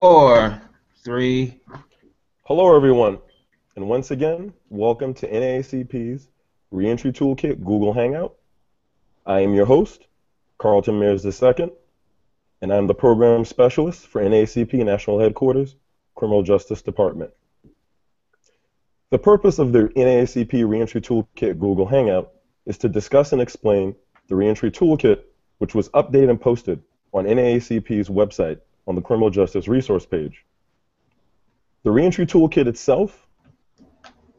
Four, three. Hello, everyone, and once again, welcome to NAACP's Reentry Toolkit Google Hangout. I am your host, Carlton Mayer II, and I'm the Program Specialist for NAACP National Headquarters, Criminal Justice Department. The purpose of the NAACP Reentry Toolkit Google Hangout is to discuss and explain the Reentry Toolkit, which was updated and posted on NAACP's website on the Criminal Justice Resource page. The Reentry Toolkit itself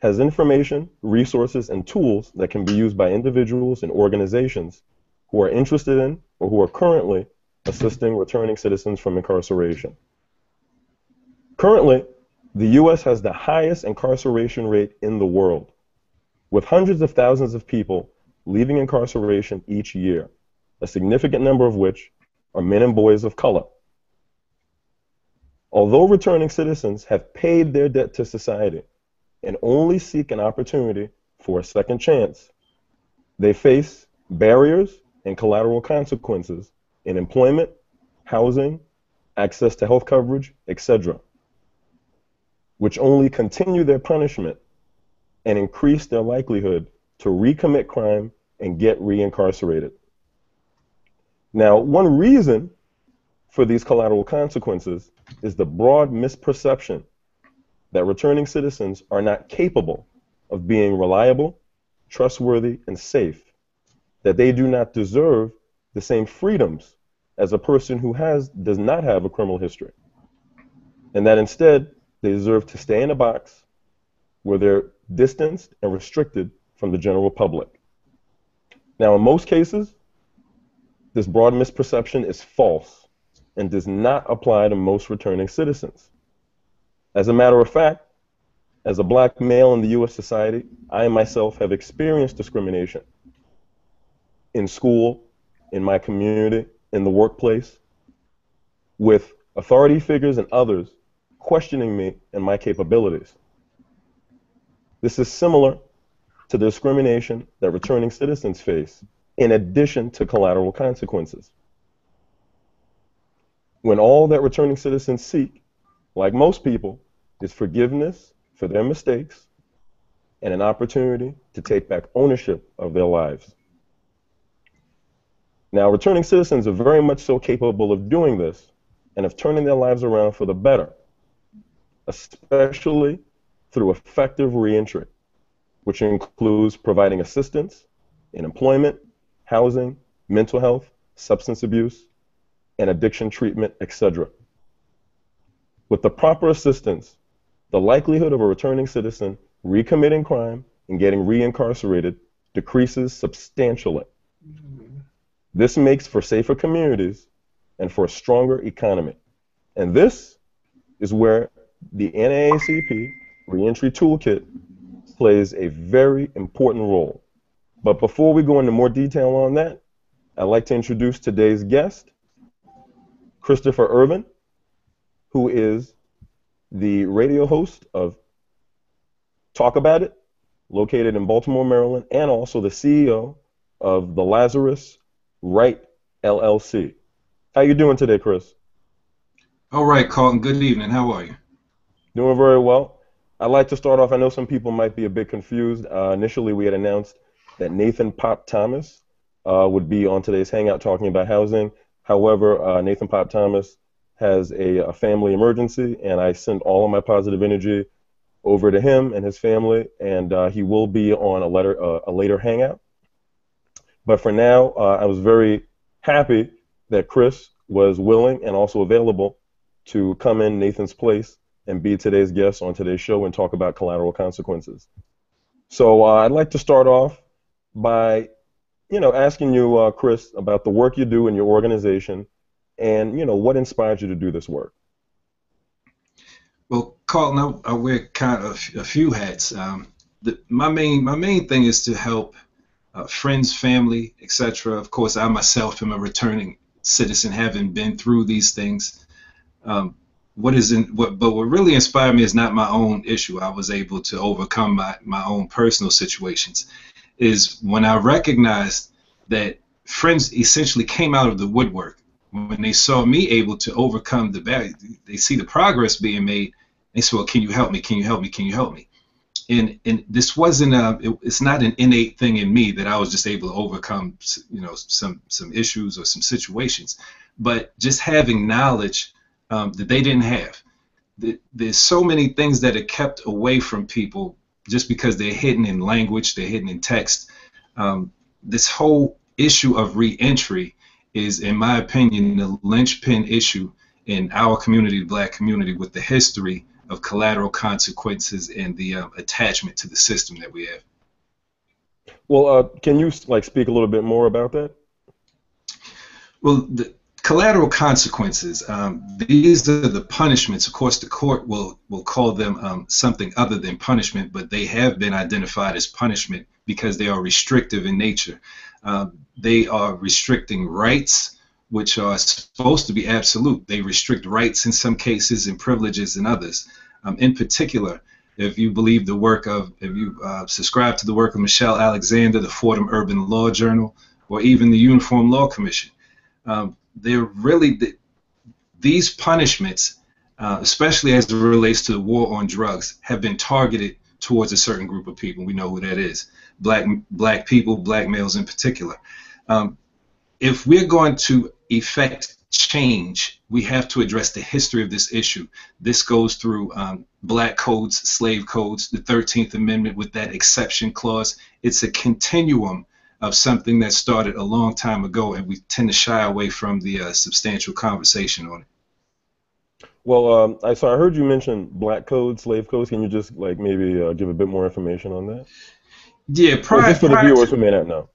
has information, resources, and tools that can be used by individuals and organizations who are interested in or who are currently assisting returning citizens from incarceration. Currently, the U.S. has the highest incarceration rate in the world, with hundreds of thousands of people leaving incarceration each year, a significant number of which are men and boys of color. Although returning citizens have paid their debt to society and only seek an opportunity for a second chance, they face barriers and collateral consequences in employment, housing, access to health coverage, etc., which only continue their punishment and increase their likelihood to recommit crime and get reincarcerated. Now, one reason for these collateral consequences is the broad misperception that returning citizens are not capable of being reliable, trustworthy, and safe, that they do not deserve the same freedoms as a person who does not have a criminal history, and that instead they deserve to stay in a box where they're distanced and restricted from the general public. Now, in most cases, this broad misperception is false and does not apply to most returning citizens. As a matter of fact, as a black male in the U.S. society, I myself have experienced discrimination in school, in my community, in the workplace, with authority figures and others questioning me and my capabilities. This is similar to the discrimination that returning citizens face, in addition to collateral consequences. When all that returning citizens seek, like most people, is forgiveness for their mistakes and an opportunity to take back ownership of their lives. Now, returning citizens are very much so capable of doing this and of turning their lives around for the better, especially through effective reentry, which includes providing assistance in employment, housing, mental health, substance abuse, and addiction treatment, etc. With the proper assistance, the likelihood of a returning citizen recommitting crime and getting reincarcerated decreases substantially. This makes for safer communities and for a stronger economy. And this is where the NAACP Reentry Toolkit plays a very important role. But before we go into more detail on that, I'd like to introduce today's guest, Christopher Irvin, who is the radio host of Talk About It, located in Baltimore, Maryland, and also the CEO of the Lazarus Wright LLC. How you doing today, Chris? All right, Carlton. Good evening. How are you? Doing very well. I'd like to start off, I know some people might be a bit confused. Initially, we had announced that Nathan Pop Thomas would be on today's Hangout talking about housing. However, Nathan Pop Thomas has a family emergency, and I sent all of my positive energy over to him and his family, and he will be on a later Hangout. But for now, I was very happy that Chris was willing and also available to come in Nathan's place and be today's guest on today's show and talk about collateral consequences. So I'd like to start off by asking you, Chris, about the work you do in your organization and, what inspired you to do this work. Well, Carlton, I wear kind of a few hats. My main thing is to help friends, family, etc. Of course, I myself am a returning citizen, having been through these things. But what really inspired me is not my own issue. I was able to overcome my own personal situations. Is when I recognized that friends essentially came out of the woodwork when they saw me able to overcome the barrier, they see the progress being made. They say, well, can you help me? Can you help me? Can you help me? And this wasn't it's not an innate thing in me that I was just able to overcome, some issues or some situations, but just having knowledge that they didn't have. There's so many things that are kept away from people just because they're hidden in language, they're hidden in text. This whole issue of reentry is, in my opinion, the linchpin issue in our community, the Black community, with the history of collateral consequences and the attachment to the system that we have. Well, can you speak a little bit more about that? Well, the collateral consequences, these are the punishments. Of course, the court will call them something other than punishment, but they have been identified as punishment because they are restrictive in nature. They are restricting rights, which are supposed to be absolute. They restrict rights in some cases and privileges in others. In particular, if you believe the work of, if you subscribe to the work of Michelle Alexander, the Fordham Urban Law Journal, or even the Uniform Law Commission, they're really, these punishments, especially as it relates to the war on drugs, have been targeted towards a certain group of people. We know who that is. Black people, black males in particular. If we're going to effect change, we have to address the history of this issue. This goes through black codes, slave codes, the 13th Amendment with that exception clause. It's a continuum of something that started a long time ago, and we tend to shy away from the substantial conversation on it. Well, so I heard you mention black codes, slave codes. Can you just maybe give a bit more information on that? Yeah, just for the viewers who may not know.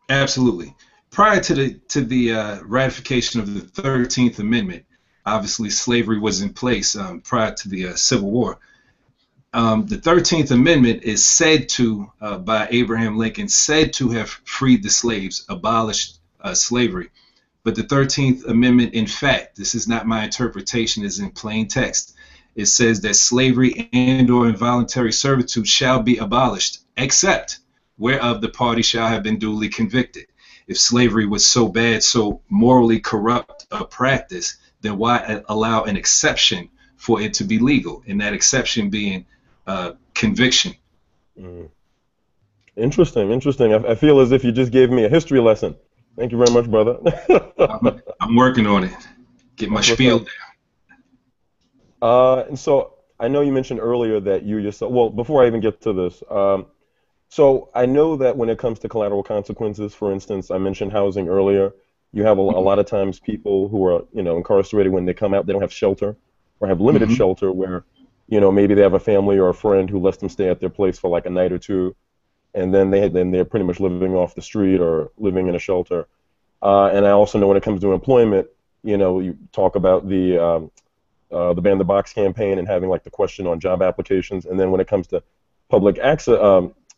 Absolutely. Prior to the ratification of the 13th Amendment, obviously slavery was in place prior to the Civil War. The 13th Amendment is said to, by Abraham Lincoln, said to have freed the slaves, abolished slavery. But the 13th Amendment, in fact, this is not my interpretation, is in plain text. It says that slavery and or involuntary servitude shall be abolished, except whereof the party shall have been duly convicted. If slavery was so bad, so morally corrupt a practice, then why allow an exception for it to be legal? And that exception being conviction. Interesting. I feel as if you just gave me a history lesson. Thank you very much, brother. I'm working on it. Get my spiel down. And so I know you mentioned earlier that you yourself, well, before I even get to this, so I know that when it comes to collateral consequences, for instance, I mentioned housing earlier. You have a lot of times people who are, incarcerated, when they come out, they don't have shelter or have limited shelter where, maybe they have a family or a friend who lets them stay at their place for a night or two, and then they're pretty much living off the street or living in a shelter. And I also know when it comes to employment, you talk about the Ban the Box campaign and having the question on job applications, and then when it comes to public access,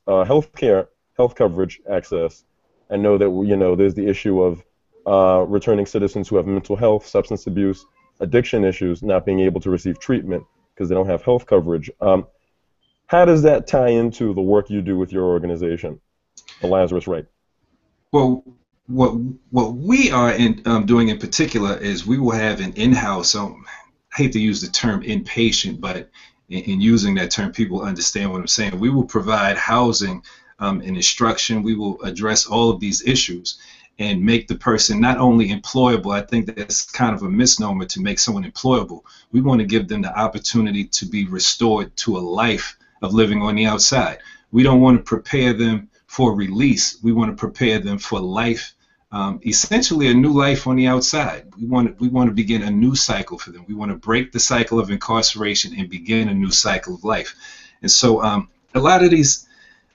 health coverage access, I know that there's the issue of returning citizens who have mental health, substance abuse, addiction issues not being able to receive treatment because they don't have health coverage. How does that tie into the work you do with your organization, the Lazarus Right? Well, what we are doing in particular is we will have an in-house. I hate to use the term inpatient, but in using that term, people understand what I'm saying. We will provide housing and instruction. We will address all of these issues and make the person not only employable. I think that's kind of a misnomer to make someone employable. We want to give them the opportunity to be restored to a life of living on the outside. We don't want to prepare them for release. We want to prepare them for life, essentially a new life on the outside. We want to begin a new cycle for them. We want to break the cycle of incarceration and begin a new cycle of life. And so a lot of these,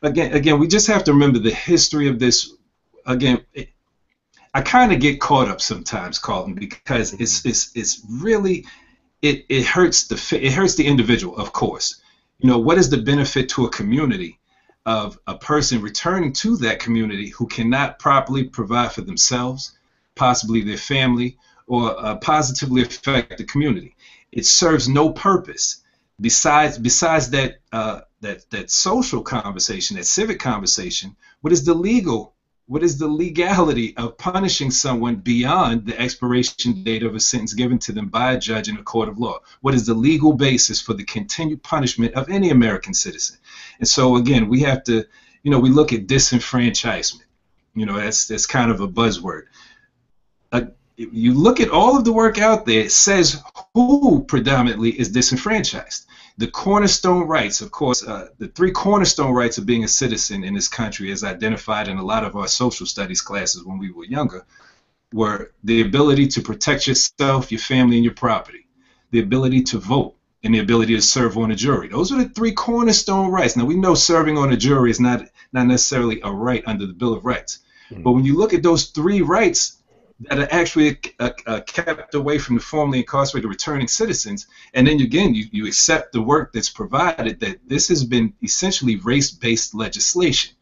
again, we just have to remember the history of this. Again, I kind of get caught up sometimes, Carlton, because it's really, it hurts the individual, of course. What is the benefit to a community of a person returning to that community who cannot properly provide for themselves, possibly their family, or positively affect the community? It serves no purpose besides that social conversation, that civic conversation. What is the legal What is the legality of punishing someone beyond the expiration date of a sentence given to them by a judge in a court of law? What is the legal basis for the continued punishment of any American citizen? And so, again, we have to, we look at disenfranchisement. That's kind of a buzzword. You look at all of the work out there, it says who predominantly is disenfranchised. The cornerstone rights, of course, the three cornerstone rights of being a citizen in this country, as identified in a lot of our social studies classes when we were younger, were the ability to protect yourself, your family, and your property, the ability to vote, and the ability to serve on a jury. Those are the three cornerstone rights. Now, we know serving on a jury is not necessarily a right under the Bill of Rights. Mm-hmm. But when you look at those three rights that are actually kept away from the formerly incarcerated returning citizens, and then again you accept the work that's provided, that this has been essentially race-based legislation.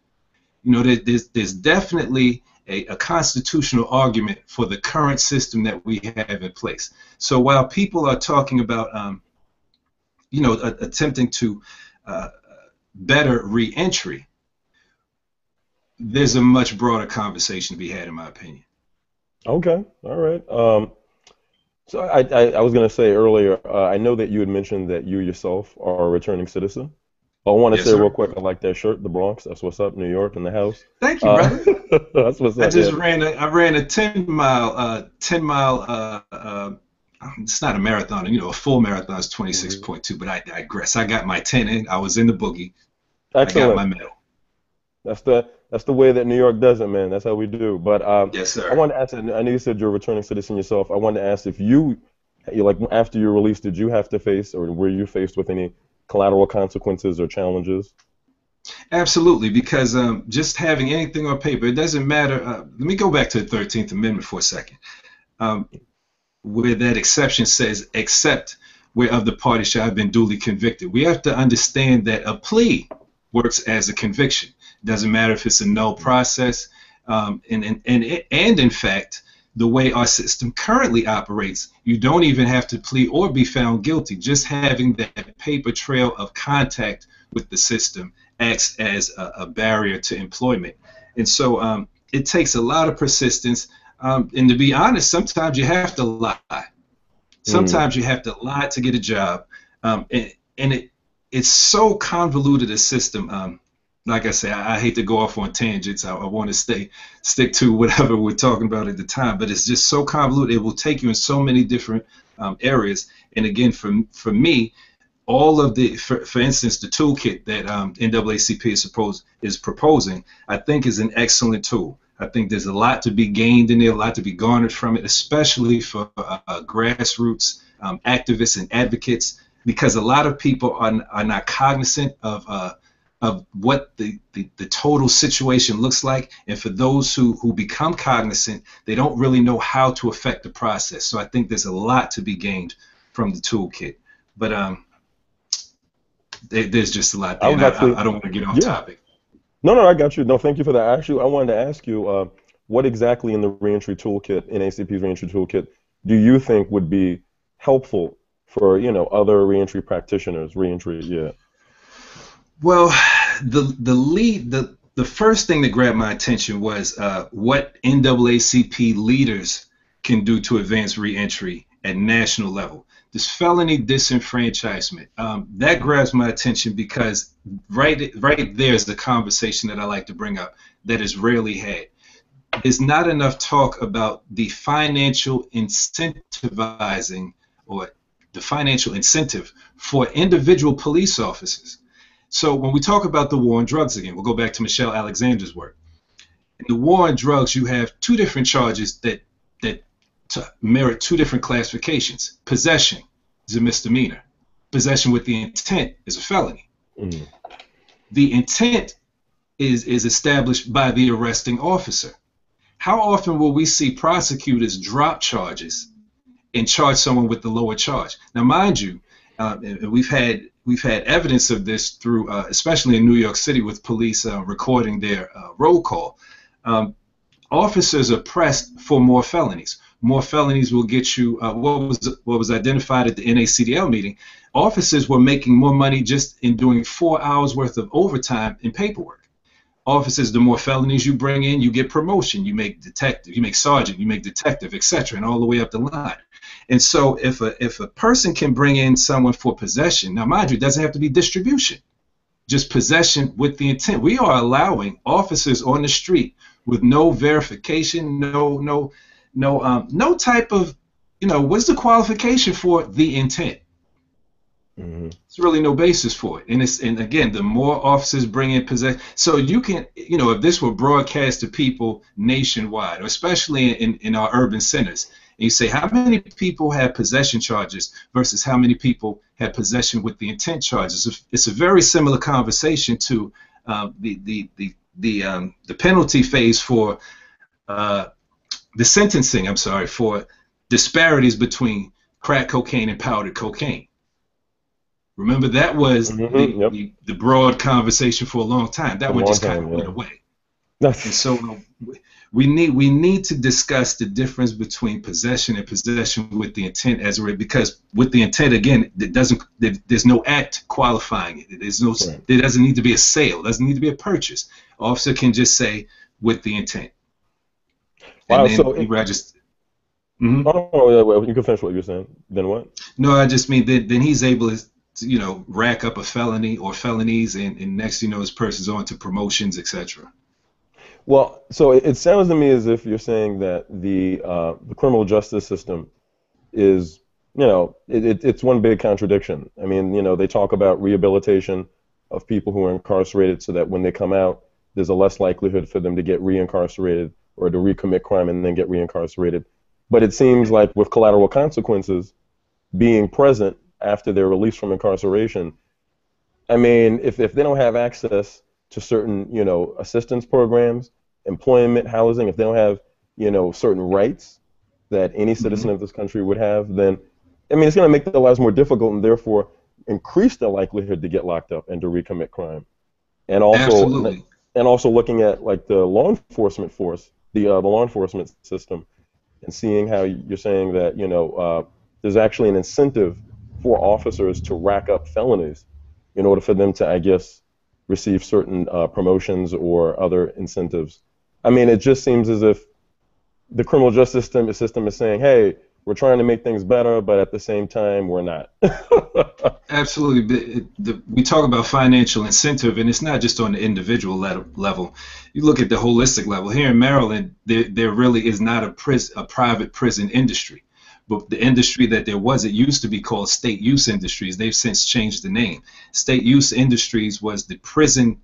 There's definitely a constitutional argument for the current system that we have in place. So while people are talking about attempting to better reentry, there's a much broader conversation to be had, in my opinion. Okay, all right. So I was going to say earlier, I know that you had mentioned that you yourself are a returning citizen. I want to say real quick, I like that shirt, the Bronx. That's what's up, New York in the house. Thank you, brother. That's what's up. I ran a 10-mile. It's not a marathon, a full marathon is 26.2. But I digress. I got my 10 in. I was in the boogie. Excellent. I got my medal. That's the way that New York does it, man. That's how we do. But yes, sir. I wanted to ask. I know you said you're a returning citizen yourself. I wanted to ask if you like after you released, did you have to face, or were you faced with any collateral consequences or challenges? Absolutely, because just having anything on paper, it doesn't matter. Let me go back to the 13th Amendment for a second, where that exception says, except where of the party shall have been duly convicted. We have to understand that a plea works as a conviction. Doesn't matter if it's a null process, and in fact, the way our system currently operates, you don't even have to plead or be found guilty. Just having that paper trail of contact with the system acts as a barrier to employment. And so it takes a lot of persistence. And to be honest, sometimes you have to lie. Sometimes you have to lie to get a job. And it's so convoluted a system. Like I say, I hate to go off on tangents. I want to stick to whatever we're talking about at the time. But it's just so convoluted. It will take you in so many different areas. And again, for me, all of the, for instance, the toolkit that NAACP is proposing, I think is an excellent tool. I think there's a lot to be gained in there, a lot to be garnered from it, especially for grassroots activists and advocates, because a lot of people are not cognizant of what the total situation looks like. And for those who become cognizant, they don't really know how to affect the process. So I think there's a lot to be gained from the toolkit. But there's just a lot there. I don't want to get off topic. No, I got you. No, thank you for that. Actually, I wanted to ask you, what exactly in the Reentry Toolkit, NAACP's Reentry Toolkit, do you think would be helpful for, other reentry practitioners? Well, the first thing that grabbed my attention was what NAACP leaders can do to advance reentry at national level. This felony disenfranchisement, that grabs my attention because right there is the conversation that I like to bring up that is rarely had. There's not enough talk about the financial incentivizing or the financial incentive for individual police officers. So when we talk about the war on drugs again, we'll go back to Michelle Alexander's work. In the war on drugs, you have two different charges that merit two different classifications. Possession is a misdemeanor. Possession with the intent is a felony. Mm-hmm. The intent is established by the arresting officer. How often will we see prosecutors drop charges and charge someone with the lower charge? Now, mind you, we've had evidence of this through, especially in New York City, with police recording their roll call. Officers are pressed for more felonies. More felonies will get you what was identified at the NACDL meeting. Officers were making more money just in doing 4 hours worth of overtime in paperwork. officers, the more felonies you bring in, you get promotion. You make detective, you make sergeant, you make detective, etc., and all the way up the line. And so if a person can bring in someone for possession, now mind you, it doesn't have to be distribution, just possession with the intent. We are allowing officers on the street with no verification, no type of, what's the qualification for the intent? There's really no basis for it. And again, the more officers bring in possession, so you can, if this were broadcast to people nationwide, or especially in our urban centers, and you say how many people have possession charges versus how many people have possession with the intent charges, it's a very similar conversation to the penalty phase for the sentencing. I'm sorry, for disparities between crack cocaine and powdered cocaine. Remember, that was the broad conversation for a long time. That one just kind of went away. And so we need to discuss the difference between possession and possession with the intent, because with the intent, again, there's no act qualifying it. There doesn't need to be a sale. Doesn't need to be a purchase. Officer can just say with the intent. Wow. And then Oh, you can finish what you're saying. Then what? No, I just mean then he's able to, rack up a felony or felonies, and next this person's on to promotions, etc. Well, so it sounds to me as if you're saying that the criminal justice system is, it's one big contradiction. I mean, they talk about rehabilitation of people who are incarcerated so that when they come out, there's a less likelihood for them to get reincarcerated or to recommit crime and then get reincarcerated. But it seems like with collateral consequences being present after they're released from incarceration, I mean, if they don't have access to certain, assistance programs, employment, housing, if they don't have, certain rights that any citizen of this country would have, then, I mean, it's going to make their lives more difficult and therefore increase the likelihood to get locked up and to recommit crime. And also looking at like the law enforcement force, the law enforcement system, and seeing how you're saying that, there's actually an incentive for officers to rack up felonies in order for them to, I guess, receive certain promotions or other incentives. I mean, it just seems as if the criminal justice system is saying, hey, we're trying to make things better, but at the same time, we're not. Absolutely. We talk about financial incentive, and it's not just on the individual level. You look at the holistic level. Here in Maryland, there really is not a private prison industry. But the industry that there was, it used to be called state use industries. They've since changed the name. State use industries was the prisoner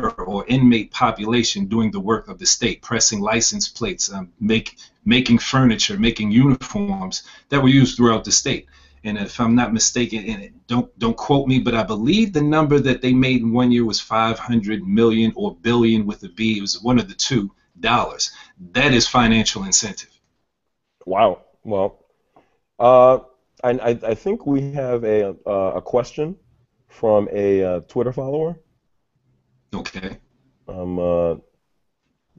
or inmate population doing the work of the state, pressing license plates, making furniture, making uniforms that were used throughout the state. And if I'm not mistaken, and don't quote me, but I believe the number that they made in 1 year was 500 million or billion with a B. It was one of the two dollars. That is financial incentive. Wow. Well, I think we have a question from a Twitter follower. Okay. I'm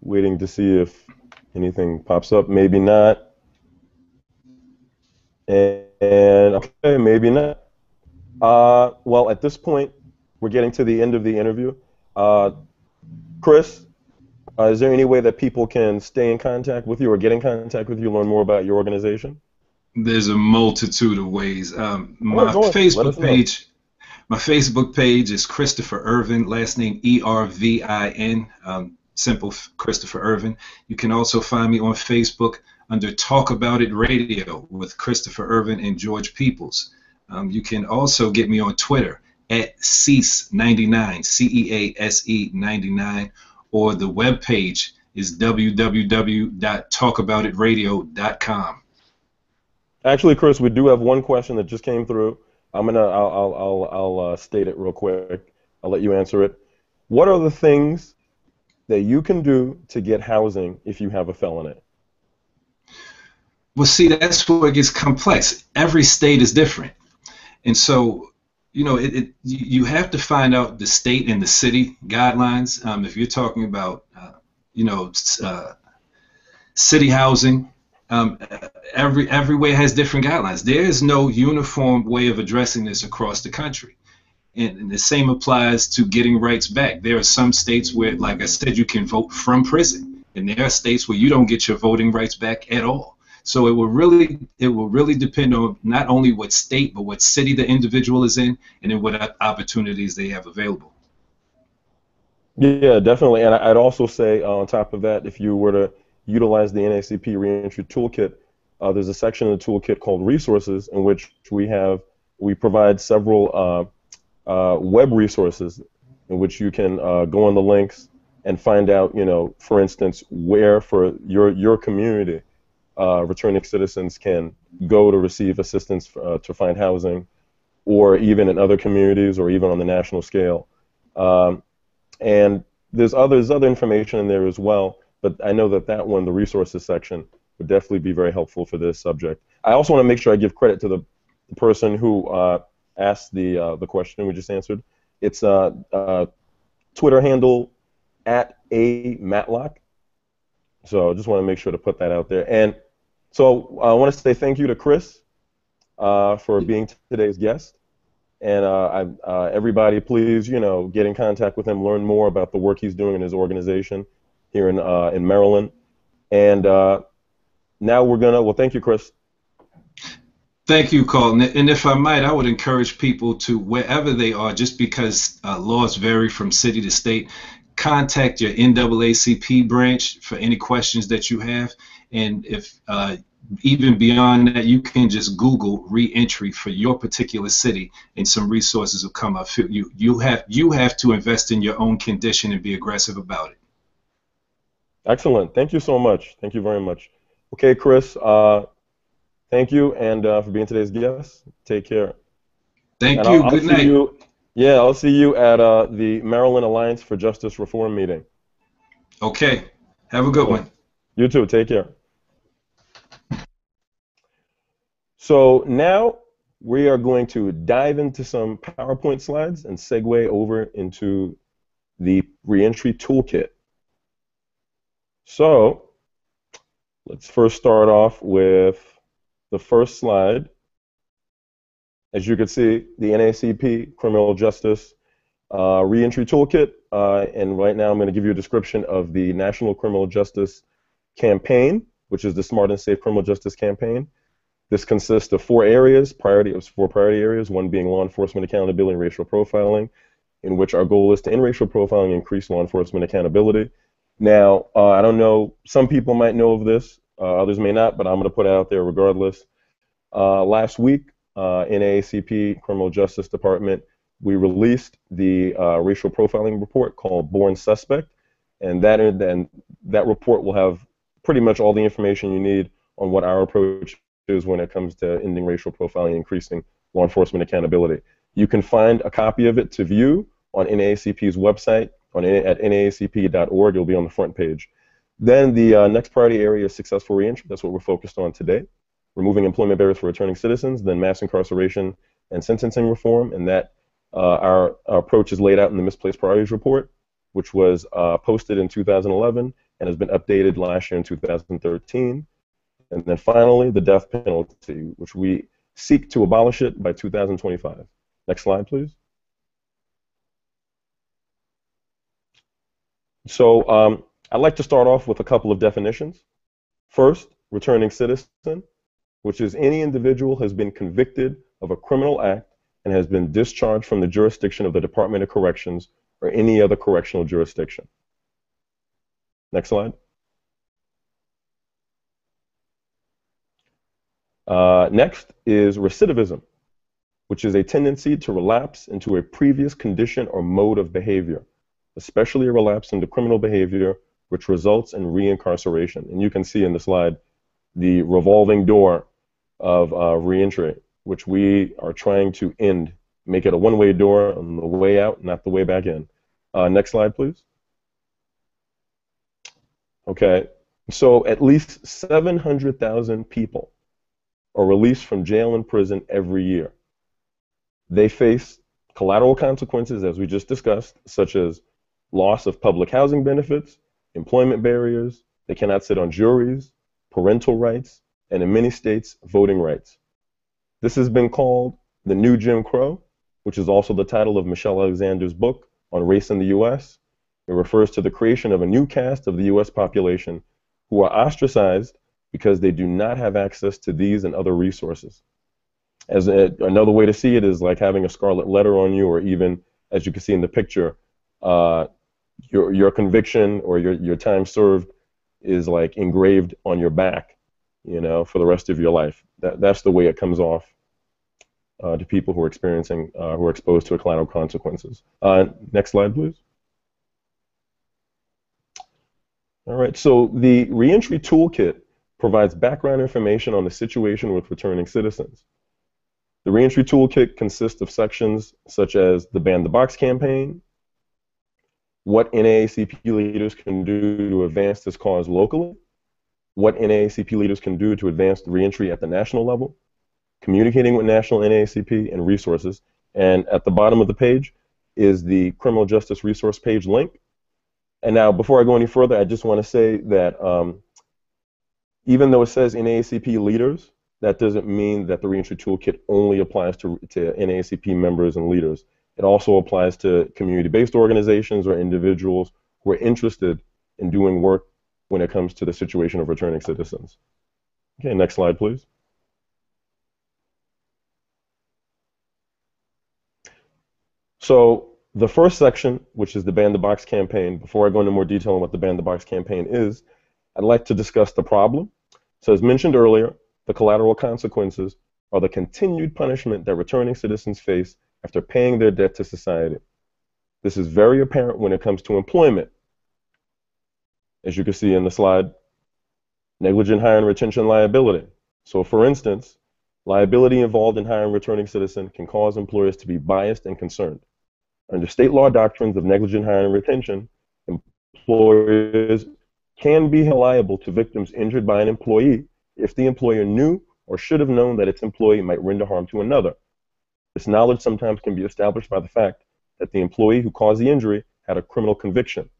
waiting to see if anything pops up. Maybe not. And okay, maybe not. Well, at this point, we're getting to the end of the interview. Chris, is there any way that people can stay in contact with you or get in contact with you, learn more about your organization? There's a multitude of ways. My Facebook page is Christopher Irvin, last name Ervin, simple Christopher Irvin. You can also find me on Facebook under Talk About It Radio with Christopher Irvin and George Peoples. You can also get me on Twitter at CEASE99, CEASE 99, or the webpage is www.talkaboutitradio.com. Actually, Chris, we do have one question that just came through. I'll state it real quick. I'll let you answer it. What are the things that you can do to get housing if you have a felony? Well, see, that's where it gets complex. Every state is different, and so you have to find out the state and the city guidelines. If you're talking about city housing, every way has different guidelines. There is no uniform way of addressing this across the country. And the same applies to getting rights back. There are some states where, like I said, you can vote from prison, and there are states where you don't get your voting rights back at all. So it will really depend on not only what state, but what city the individual is in, and then what opportunities they have available. Yeah, definitely. And I'd also say on top of that, if you were to utilize the NAACP Reentry Toolkit, there's a section in the toolkit called Resources, in which we provide several web resources in which you can go on the links and find out, for instance, where for your community returning citizens can go to receive assistance to find housing, or even in other communities, or even on the national scale. And there's other information in there as well, but I know that one, the resources section, would definitely be very helpful for this subject. I also want to make sure I give credit to the person who asked the question we just answered. It's Twitter handle @amatlock. So I just want to make sure to put that out there. And so I want to say thank you to Chris for being today's guest. And everybody, please, get in contact with him, learn more about the work he's doing in his organization here in Maryland. And now well, thank you, Chris. Thank you, Carlton. And if I might, I would encourage people to, wherever they are, just because laws vary from city to state, contact your NAACP branch for any questions that you have. And if even beyond that, you can just Google reentry for your particular city, and some resources will come up. You have to invest in your own condition and be aggressive about it. Excellent. Thank you so much. Thank you very much. Okay, Chris. Thank you, and for being today's guest. Take care. Thank you. Good night. I'll see you at the Maryland Alliance for Justice Reform meeting. Okay. Have a good one. You too. Take care. So now we are going to dive into some PowerPoint slides and segue over into the Reentry Toolkit. So let's first start off with the first slide. As you can see, the NAACP Criminal Justice Reentry Toolkit, and right now I'm going to give you a description of the National Criminal Justice Campaign, which is the Smart and Safe Criminal Justice Campaign. This consists of four priority areas, one being law enforcement accountability and racial profiling, in which our goal is to end racial profiling and increase law enforcement accountability. Now, I don't know, some people might know of this, others may not, but I'm going to put it out there regardless. Last week, NAACP Criminal Justice Department, we released the racial profiling report called Born Suspect, and that report will have pretty much all the information you need on what our approach is when it comes to ending racial profiling and increasing law enforcement accountability. You can find a copy of it to view on NAACP's website at naacp.org. It'll be on the front page. Then the next priority area is successful reentry. That's what we're focused on today. Removing employment barriers for returning citizens, then mass incarceration and sentencing reform, and that our approach is laid out in the Misplaced Priorities Report, which was posted in 2011 and has been updated last year in 2013. And then finally, the death penalty, which we seek to abolish it by 2025. Next slide, please. So I'd like to start off with a couple of definitions. First, returning citizen, which is any individual has been convicted of a criminal act and has been discharged from the jurisdiction of the Department of Corrections or any other correctional jurisdiction. Next slide. Next is recidivism, which is a tendency to relapse into a previous condition or mode of behavior, especially a relapse into criminal behavior, which results in reincarceration. And you can see in the slide the revolving door of reentry, which we are trying to end, make it a one-way door on the way out, not the way back in. Next slide, please. Okay, so at least 700,000 people are released from jail and prison every year. They face collateral consequences, as we just discussed, such as loss of public housing benefits, employment barriers, they cannot sit on juries, parental rights, and in many states, voting rights. This has been called the new Jim Crow, which is also the title of Michelle Alexander's book on race in the U.S. It refers to the creation of a new caste of the U.S. population who are ostracized because they do not have access to these and other resources. Another way to see it is like having a scarlet letter on you, or even, as you can see in the picture, your conviction or your time served is like engraved on your back, you know, for the rest of your life. That's the way it comes off to people who are experiencing, who are exposed to collateral consequences. Next slide, please. All right, so the Reentry Toolkit provides background information on the situation with returning citizens. The Reentry Toolkit consists of sections such as the Ban the Box campaign, what NAACP leaders can do to advance this cause locally, what NAACP leaders can do to advance the reentry at the national level, communicating with national NAACP and resources, and at the bottom of the page is the criminal justice resource page link. And now, before I go any further, I just want to say that even though it says NAACP leaders, that doesn't mean that the Reentry Toolkit only applies to NAACP members and leaders. It also applies to community-based organizations or individuals who are interested in doing work when it comes to the situation of returning citizens. Okay, next slide, please. So the first section, which is the Ban the Box campaign, before I go into more detail on what the Ban the Box campaign is, I'd like to discuss the problem. So as mentioned earlier, the collateral consequences are the continued punishment that returning citizens face after paying their debt to society. This is very apparent when it comes to employment. As you can see in the slide, negligent hire and retention liability. So for instance, liability involved in hiring a returning citizen can cause employers to be biased and concerned. Under state law doctrines of negligent hire and retention, employers can be held liable to victims injured by an employee if the employer knew or should have known that its employee might render harm to another. This knowledge sometimes can be established by the fact that the employee who caused the injury had a criminal conviction.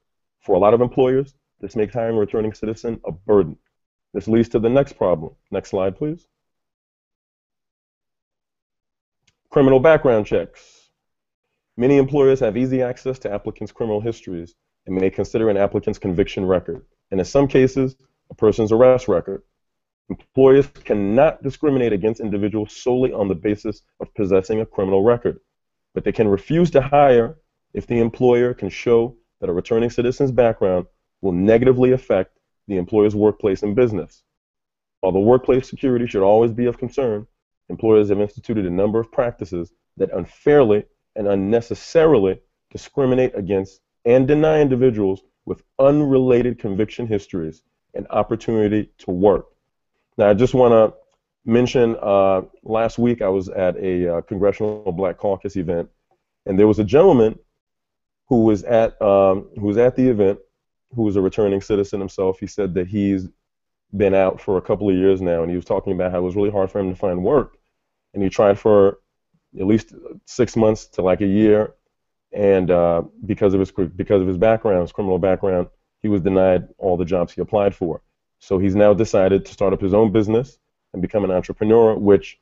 For a lot of employers, this makes hiring a returning citizen a burden. This leads to the next problem. Next slide, please. Criminal background checks. Many employers have easy access to applicants' criminal histories and may consider an applicant's conviction record, and in some cases, a person's arrest record. Employers cannot discriminate against individuals solely on the basis of possessing a criminal record, but they can refuse to hire if the employer can show that a returning citizen's background will negatively affect the employer's workplace and business. Although workplace security should always be of concern, employers have instituted a number of practices that unfairly and unnecessarily discriminate against and deny individuals with unrelated conviction histories an opportunity to work. Now, I just want to mention, last week I was at a Congressional Black Caucus event, and there was a gentleman who was at the event, who was a returning citizen himself. He said that he's been out for a couple of years now, and he was talking about how it was really hard for him to find work. And he tried for at least 6 months to like a year, and because of his background, his criminal background, he was denied all the jobs he applied for. So he's now decided to start up his own business and become an entrepreneur, which,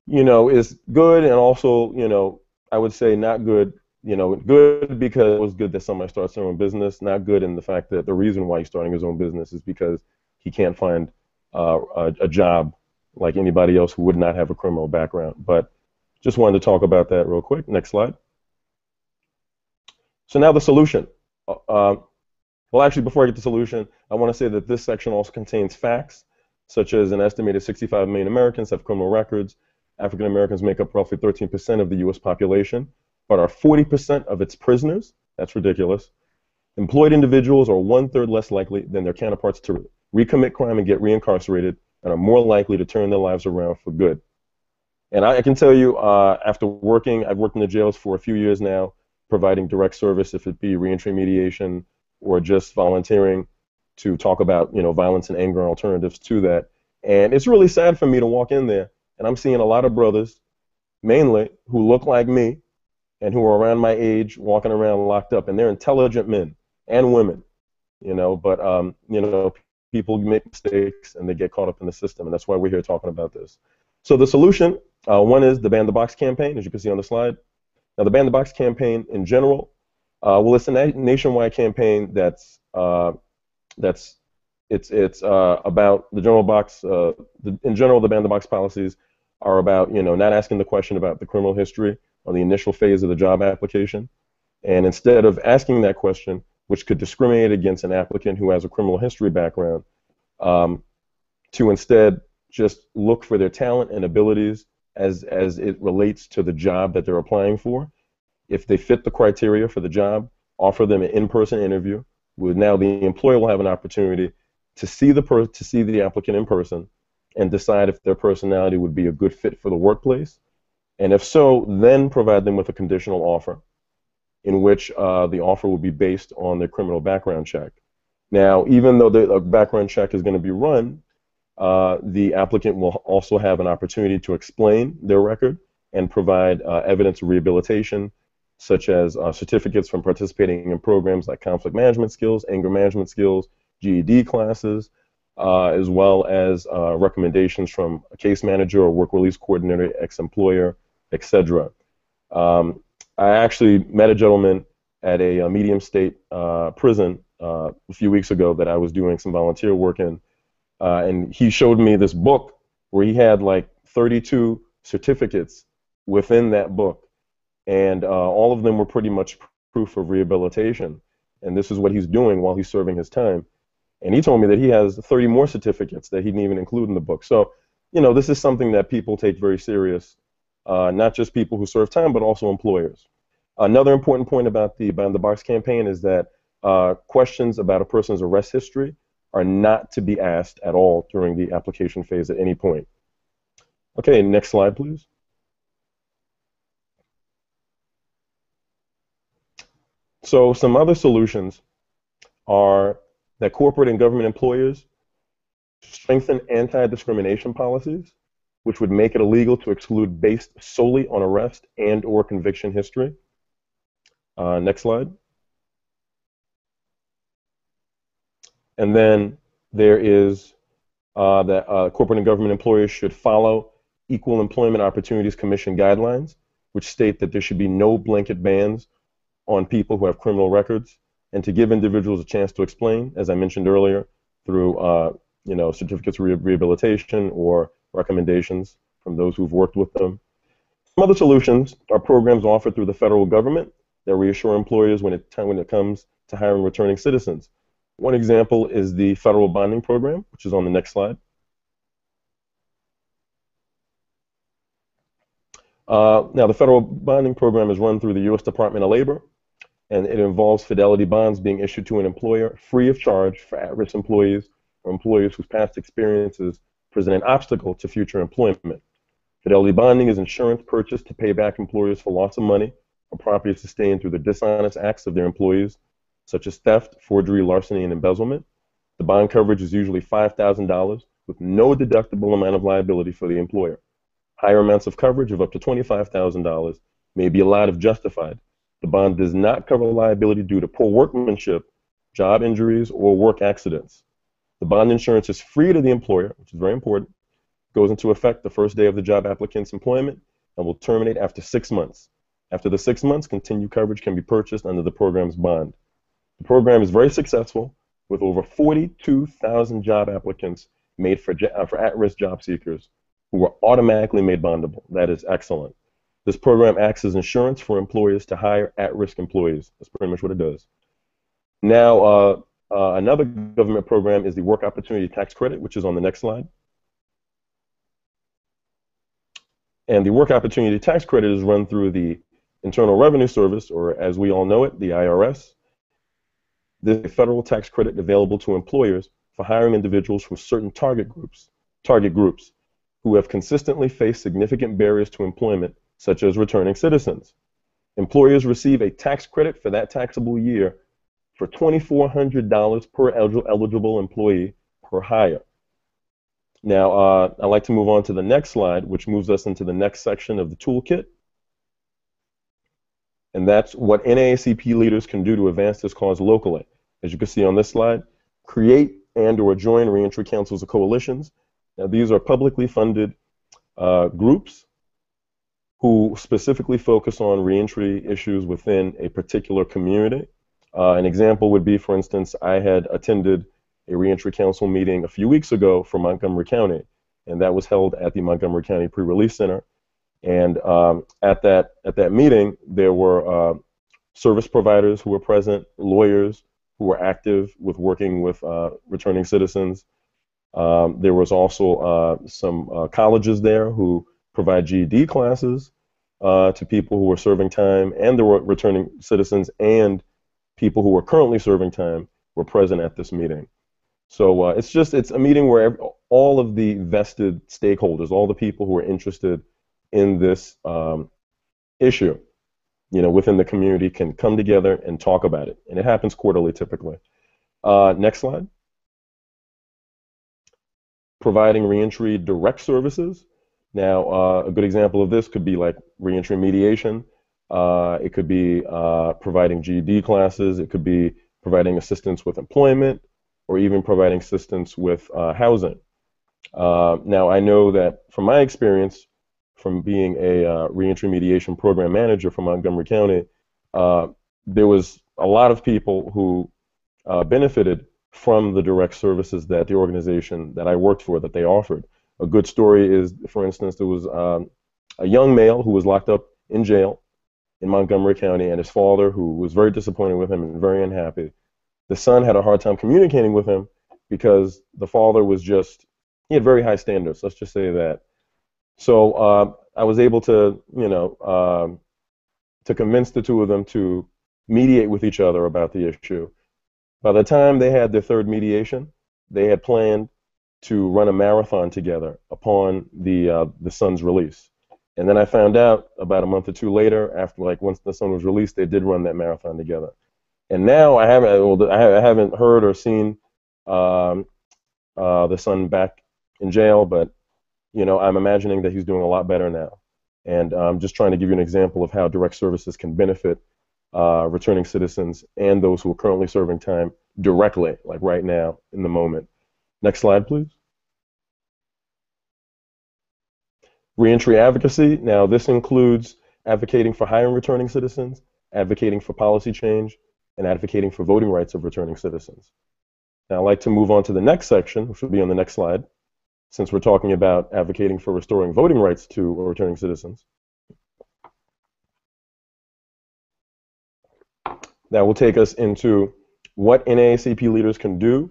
you know, is good, and also, you know, I would say not good. You know, good because it was good that somebody starts their own business, not good in the fact that the reason why he's starting his own business is because he can't find a job like anybody else who would not have a criminal background. But just wanted to talk about that real quick. Next slide. So now the solution. Well, actually, before I get to the solution, I want to say that this section also contains facts, such as an estimated 65 million Americans have criminal records. African Americans make up roughly 13% of the U.S. population, but are 40% of its prisoners. That's ridiculous. Employed individuals are 1/3 less likely than their counterparts to recommit crime and get reincarcerated, and are more likely to turn their lives around for good. And I can tell you, after I've worked in the jails for a few years now, providing direct service, if it be reentry mediation or just volunteering to talk about, you know, violence and anger and alternatives to that. And it's really sad for me to walk in there, and I'm seeing a lot of brothers, mainly, who look like me and who are around my age, walking around locked up, and they're intelligent men and women, you know, but, you know, people make mistakes and they get caught up in the system, and that's why we're here talking about this. So the solution One is the Ban the Box campaign, as you can see on the slide. Now, the Ban the Box campaign in general, well, it's a nationwide campaign that's about the general box. In general, the Ban the Box policies are about, not asking the question about the criminal history on the initial phase of the job application, and instead of asking that question, which could discriminate against an applicant who has a criminal history background, to instead just look for their talent and abilities as it relates to the job that they're applying for. If they fit the criteria for the job, offer them an in-person interview. Now the employer will have an opportunity to see the applicant in person and decide if their personality would be a good fit for the workplace. And if so, then provide them with a conditional offer, in which the offer will be based on their criminal background check. Now, even though the background check is going to be run, the applicant will also have an opportunity to explain their record and provide evidence of rehabilitation, such as certificates from participating in programs like conflict management skills, anger management skills, GED classes, as well as recommendations from a case manager or work release coordinator, ex-employer, etc. I actually met a gentleman at a medium state prison a few weeks ago that I was doing some volunteer work in, and he showed me this book where he had like 32 certificates within that book, and all of them were pretty much proof of rehabilitation, and this is what he's doing while he's serving his time. And he told me that he has 30 more certificates that he didn't even include in the book. So, this is something that people take very serious, not just people who serve time, but also employers. Another important point about the Ban the Box campaign is that questions about a person's arrest history are not to be asked at all during the application phase at any point. Okay, next slide, please. So some other solutions are that corporate and government employers strengthen anti-discrimination policies, which would make it illegal to exclude based solely on arrest and/or conviction history. Next slide. And then there is that corporate and government employers should follow Equal Employment Opportunities Commission guidelines, which state that there should be no blanket bans on people who have criminal records, and to give individuals a chance to explain, as I mentioned earlier, through certificates of rehabilitation or recommendations from those who've worked with them. Some other solutions are programs offered through the federal government that reassure employers when it comes to hiring returning citizens. One example is the federal bonding program, which is on the next slide. Now, the federal bonding program is run through the U.S. Department of Labor, and it involves fidelity bonds being issued to an employer free of charge for at-risk employees or employees whose past experiences present an obstacle to future employment. Fidelity bonding is insurance purchased to pay back employers for loss of money or property sustained through the dishonest acts of their employees, such as theft, forgery, larceny, and embezzlement. The bond coverage is usually $5,000 with no deductible amount of liability for the employer. Higher amounts of coverage of up to $25,000 may be allowed if justified. The bond does not cover liability due to poor workmanship, job injuries, or work accidents. The bond insurance is free to the employer, which is very important. It goes into effect the first day of the job applicant's employment and will terminate after 6 months. After the 6 months, continued coverage can be purchased under the program's bond. The program is very successful, with over 42,000 job applicants made for at-risk job seekers who were automatically made bondable. That is excellent. This program acts as insurance for employers to hire at-risk employees. That's pretty much what it does. Now, another government program is the Work Opportunity Tax Credit, which is on the next slide. And the Work Opportunity Tax Credit is run through the Internal Revenue Service, or as we all know it, the IRS. This is a federal tax credit available to employers for hiring individuals from certain target groups who have consistently faced significant barriers to employment, such as returning citizens. Employers receive a tax credit for that taxable year for $2,400 per eligible employee per hire. Now, I'd like to move on to the next slide, which moves us into the next section of the toolkit. And that's what NAACP leaders can do to advance this cause locally. As you can see on this slide, create and/or join reentry councils or coalitions. Now, these are publicly funded groups who specifically focus on reentry issues within a particular community. An example would be, for instance, I had attended a reentry council meeting a few weeks ago for Montgomery County, and that was held at the Montgomery County Pre-Release Center. And at that meeting, there were service providers who were present, lawyers who were active with working with returning citizens. There was also some colleges there who provide GED classes to people who were serving time, and there were returning citizens and people who were currently serving time were present at this meeting. So it's a meeting where all of the vested stakeholders, all the people who are interested in this issue, within the community can come together and talk about it. And it happens quarterly typically. Next slide. Providing reentry direct services. Now, a good example of this could be like reentry mediation. It could be providing GED classes. It could be providing assistance with employment, or even providing assistance with housing. Now, I know that from my experience, from being a reentry mediation program manager for Montgomery County, there was a lot of people who benefited from the direct services that the organization that I worked for, that they offered. A good story is, for instance, there was a young male who was locked up in jail in Montgomery County, and his father, who was very disappointed with him and very unhappy. The son had a hard time communicating with him because the father was he had very high standards, let's just say that. So I was able to, to convince the two of them to mediate with each other about the issue. By the time they had their third mediation, they had planned to run a marathon together upon the son's release. And then I found out about a month or two later, after once the son was released, they did run that marathon together. And now I haven't heard or seen the son back in jail, but I'm imagining that he's doing a lot better now. And I'm just trying to give you an example of how direct services can benefit returning citizens and those who are currently serving time directly, like right now, in the moment. Next slide, please. Reentry advocacy. Now, this includes advocating for hiring returning citizens, advocating for policy change, and advocating for voting rights of returning citizens. Now, I'd like to move on to the next section, which will be on the next slide, since we're talking about advocating for restoring voting rights to returning citizens. That will take us into what NAACP leaders can do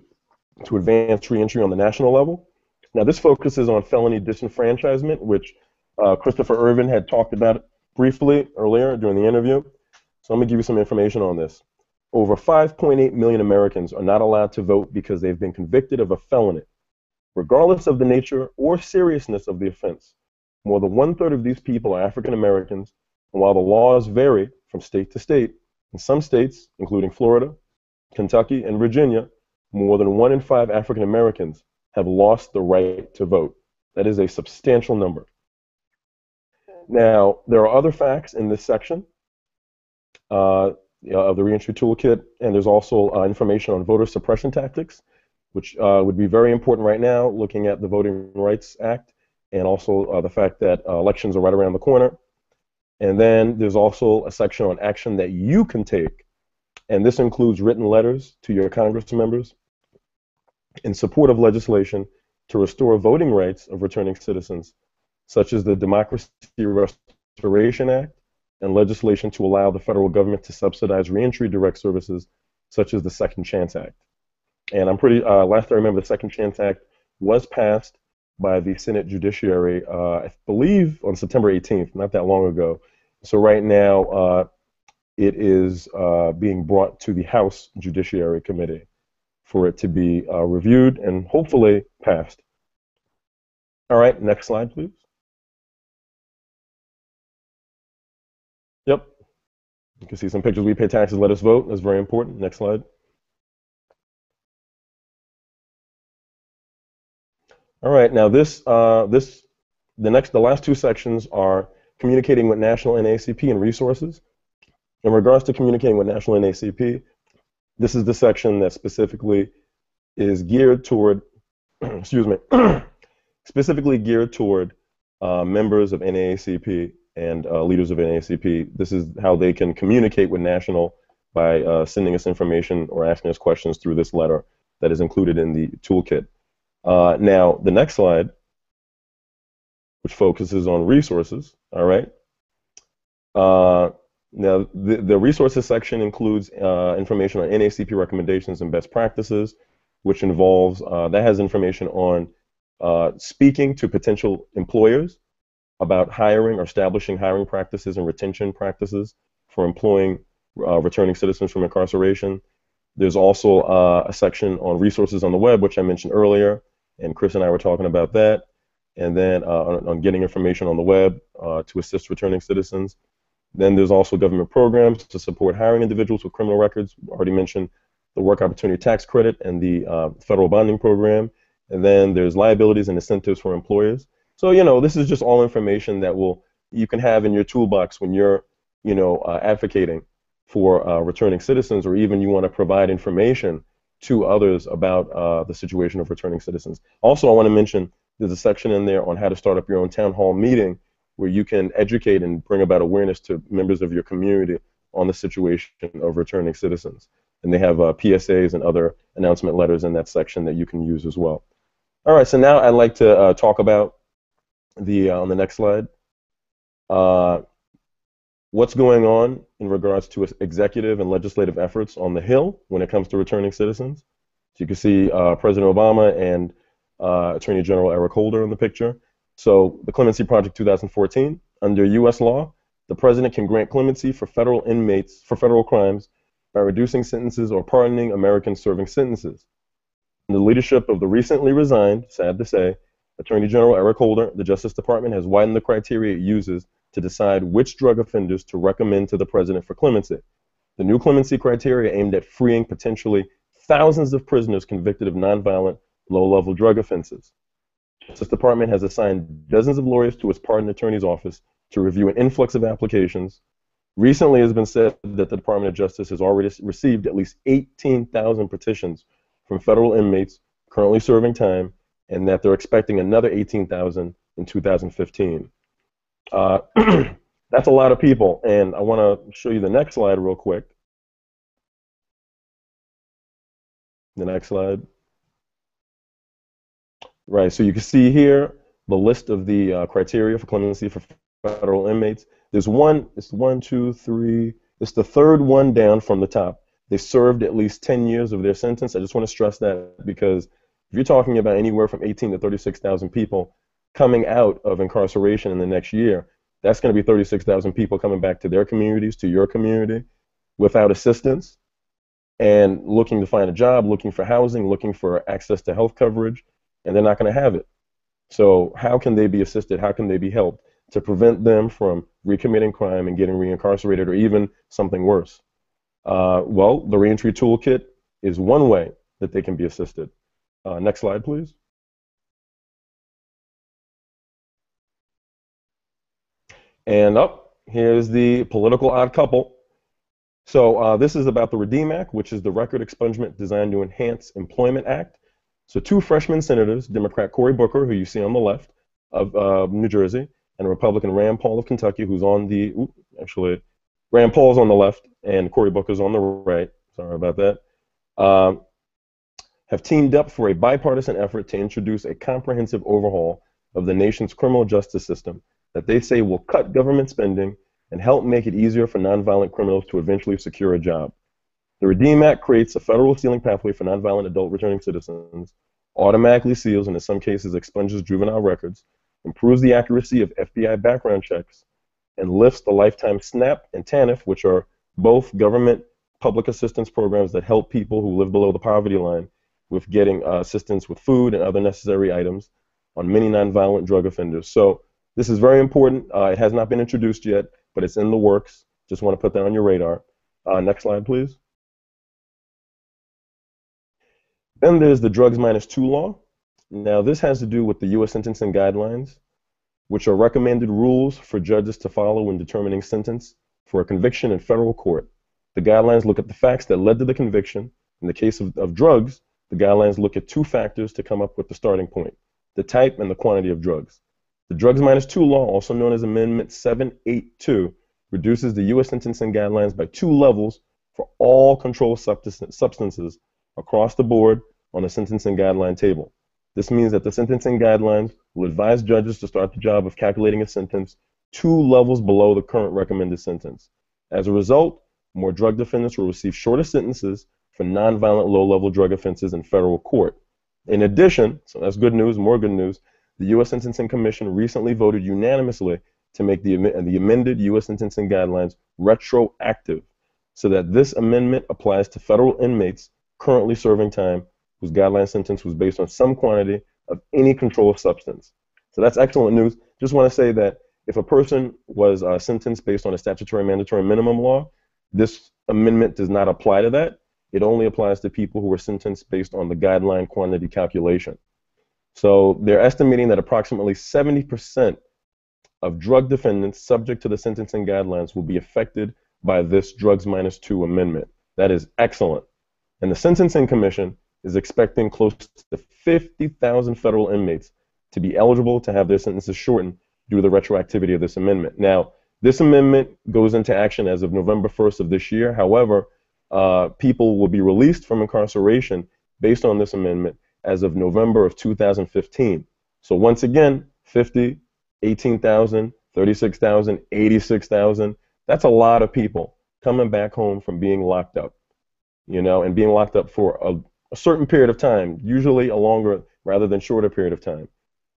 to advance reentry on the national level. Now, this focuses on felony disenfranchisement, which Christopher Irvin had talked about briefly earlier during the interview. So let me give you some information on this. Over 5.8 million Americans are not allowed to vote because they've been convicted of a felony, regardless of the nature or seriousness of the offense. More than 1/3 of these people are African Americans, and while the laws vary from state to state, in some states, including Florida, Kentucky, and Virginia, more than 1 in 5 African Americans have lost the right to vote. That is a substantial number. Now, there are other facts in this section of the Reentry Toolkit, and there's also information on voter suppression tactics, which would be very important right now, looking at the Voting Rights Act, and also the fact that elections are right around the corner. And then there's also a section on action that you can take, and this includes written letters to your Congress members in support of legislation to restore voting rights of returning citizens, such as the Democracy Restoration Act and legislation to allow the federal government to subsidize reentry direct services, such as the Second Chance Act. And I'm pretty, last I remember, the Second Chance Act was passed by the Senate Judiciary, I believe, on September 18th, not that long ago. So right now, it is being brought to the House Judiciary Committee for it to be reviewed and hopefully passed. All right, next slide, please. Yep. You can see some pictures. We pay taxes, let us vote. That's very important. Next slide. All right, now the last two sections are communicating with national NAACP and resources. In regards to communicating with national NAACP, this is the section that specifically is geared toward, excuse me, specifically geared toward members of NAACP and leaders of NAACP. This is how they can communicate with National by sending us information or asking us questions through this letter that is included in the toolkit. Now, the next slide, which focuses on resources, all right? Now, the resources section includes information on NAACP recommendations and best practices, which involves, that has information on speaking to potential employers about hiring or establishing hiring practices and retention practices for employing returning citizens from incarceration. There's also a section on resources on the web, which I mentioned earlier, and Chris and I were talking about that. And then on getting information on the web to assist returning citizens. Then there's also government programs to support hiring individuals with criminal records. Already mentioned the Work Opportunity Tax Credit and the federal bonding program. And then there's liabilities and incentives for employers. So, you know, this is just all information that you can have in your toolbox when you're, you know, advocating for returning citizens, or even you want to provide information to others about the situation of returning citizens. Also, I want to mention there's a section in there on how to start up your own town hall meeting where you can educate and bring about awareness to members of your community on the situation of returning citizens. And they have PSAs and other announcement letters in that section that you can use as well. All right, so now I'd like to talk about on the next slide, what's going on in regards to executive and legislative efforts on the Hill when it comes to returning citizens. So you can see President Obama and Attorney General Eric Holder in the picture. So the Clemency Project 2014, under U.S. law, the president can grant clemency for federal inmates for federal crimes by reducing sentences or pardoning Americans serving sentences. In the leadership of the recently resigned, sad to say, Attorney General Eric Holder, the Justice Department has widened the criteria it uses to decide which drug offenders to recommend to the president for clemency. The new clemency criteria aimed at freeing potentially thousands of prisoners convicted of nonviolent, low-level drug offenses. The Justice Department has assigned dozens of lawyers to its pardon attorney's office to review an influx of applications. Recently, it has been said that the Department of Justice has already received at least 18,000 petitions from federal inmates currently serving time, and that they're expecting another 18,000 in 2015. That's a lot of people, and I want to show you the next slide real quick. The next slide. Right, so you can see here the list of the criteria for clemency for federal inmates. There's it's the third one down from the top. They served at least 10 years of their sentence. I just want to stress that, because if you're talking about anywhere from 18 to 36,000 people coming out of incarceration in the next year, that's going to be 36,000 people coming back to their communities, to your community, without assistance, and looking to find a job, looking for housing, looking for access to health coverage, and they're not going to have it. So how can they be assisted? How can they be helped to prevent them from recommitting crime and getting reincarcerated, or even something worse? Well, the Reentry Toolkit is one way that they can be assisted. Next slide, please. And here's the political odd couple. So this is about the REDEEM Act, which is the record expungement designed to enhance employment act. So two freshman senators, Democrat Cory Booker, who you see on the left of New Jersey, and Republican Rand Paul of Kentucky, who's on the, actually, Rand Paul's on the left and Cory Booker's on the right. Sorry about that. Have teamed up for a bipartisan effort to introduce a comprehensive overhaul of the nation's criminal justice system that they say will cut government spending and help make it easier for nonviolent criminals to eventually secure a job. The REDEEM Act creates a federal sealing pathway for nonviolent adult returning citizens, automatically seals and in some cases expunges juvenile records, improves the accuracy of FBI background checks, and lifts the lifetime SNAP and TANF, which are both government public assistance programs that help people who live below the poverty line with getting assistance with food and other necessary items on many nonviolent drug offenders. So this is very important. It has not been introduced yet, but it's in the works. Just want to put that on your radar. Next slide, please. Then there's the Drugs Minus 2 law. Now this has to do with the U.S. sentencing guidelines, which are recommended rules for judges to follow when determining sentence for a conviction in federal court. The guidelines look at the facts that led to the conviction. In the case of drugs, the guidelines look at two factors to come up with the starting point: the type and the quantity of drugs. The Drugs Minus 2 law, also known as Amendment 782, reduces the U.S. sentencing guidelines by 2 levels for all controlled substances across the board on the sentencing guideline table. This means that the sentencing guidelines will advise judges to start the job of calculating a sentence 2 levels below the current recommended sentence. As a result, more drug defendants will receive shorter sentences for nonviolent low-level drug offenses in federal court. In addition, so that's good news, more good news, the U.S. Sentencing Commission recently voted unanimously to make the amended U.S. sentencing guidelines retroactive, so that this amendment applies to federal inmates currently serving time whose guideline sentence was based on some quantity of any controlled substance. So that's excellent news. Just want to say that if a person was sentenced based on a statutory mandatory minimum law, this amendment does not apply to that. It only applies to people who were sentenced based on the guideline quantity calculation. So they're estimating that approximately 70% of drug defendants subject to the sentencing guidelines will be affected by this Drugs Minus 2 amendment. That is excellent. And the Sentencing Commission is expecting close to 50,000 federal inmates to be eligible to have their sentences shortened due to the retroactivity of this amendment. Now, this amendment goes into action as of November 1st of this year. However, people will be released from incarceration based on this amendment as of November of 2015. So once again, 50, 18,000, 36,000, 86,000, that's a lot of people coming back home from being locked up, you know, and being locked up for a certain period of time, usually a longer rather than shorter period of time.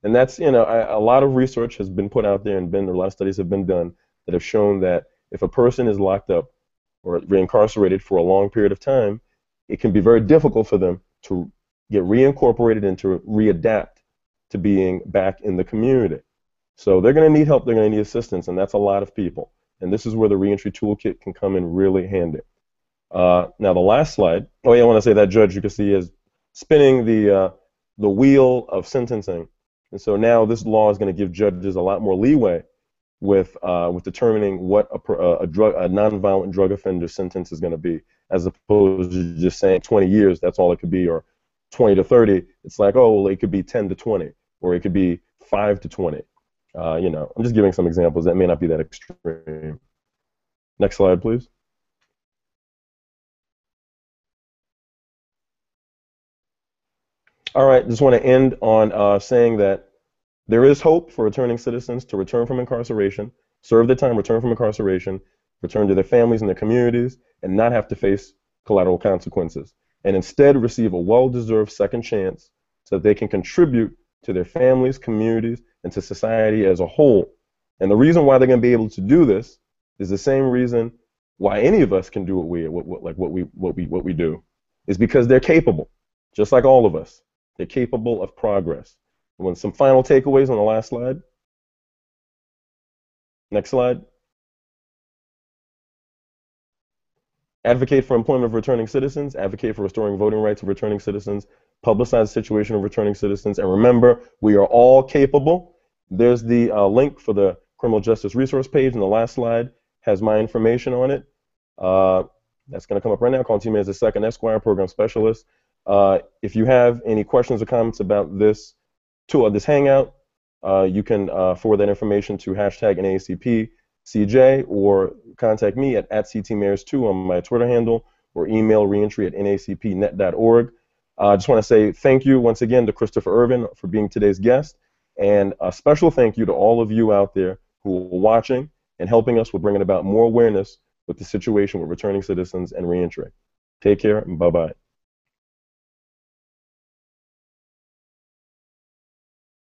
And that's, you know, a lot of research has been put out there and a lot of studies have been done that have shown that if a person is locked up or reincarcerated for a long period of time, it can be very difficult for them to get reincorporated and to readapt to being back in the community. So they're going to need help, they're going to need assistance, and that's a lot of people. And this is where the Reentry Toolkit can come in really handy. Now the last slide, oh yeah, I want to say that judge you can see is spinning the wheel of sentencing. And so now this law is going to give judges a lot more leeway with determining what a nonviolent drug offender sentence is going to be, as opposed to just saying 20 years, that's all it could be, or 20 to 30. It's like, oh, well, it could be 10 to 20, or it could be 5 to 20. You know, I'm just giving some examples that may not be that extreme. Next slide, please. All right, just want to end on saying that there is hope for returning citizens to return from incarceration, serve their time, return from incarceration, return to their families and their communities, and not have to face collateral consequences, and instead receive a well-deserved second chance so that they can contribute to their families, communities, and to society as a whole. And the reason why they're going to be able to do this is the same reason why any of us can do what we do, is because they're capable, just like all of us. They're capable of progress. And some final takeaways on the last slide. Next slide. Advocate for employment of returning citizens. Advocate for restoring voting rights of returning citizens. Publicize the situation of returning citizens. And remember, we are all capable. There's the link for the criminal justice resource page, and the last slide has my information on it. That's going to come up right now. Carlton Mayer is the second Esquire program specialist. If you have any questions or comments about this tool, this Hangout, you can forward that information to hashtag NAACPCJ, or contact me at @CTMayers2 on my Twitter handle, or email reentry@naacpnet.org. I just want to say thank you once again to Christopher Irvin for being today's guest, and a special thank you to all of you out there who are watching and helping us with bringing about more awareness with the situation with returning citizens and reentry. Take care, and bye-bye.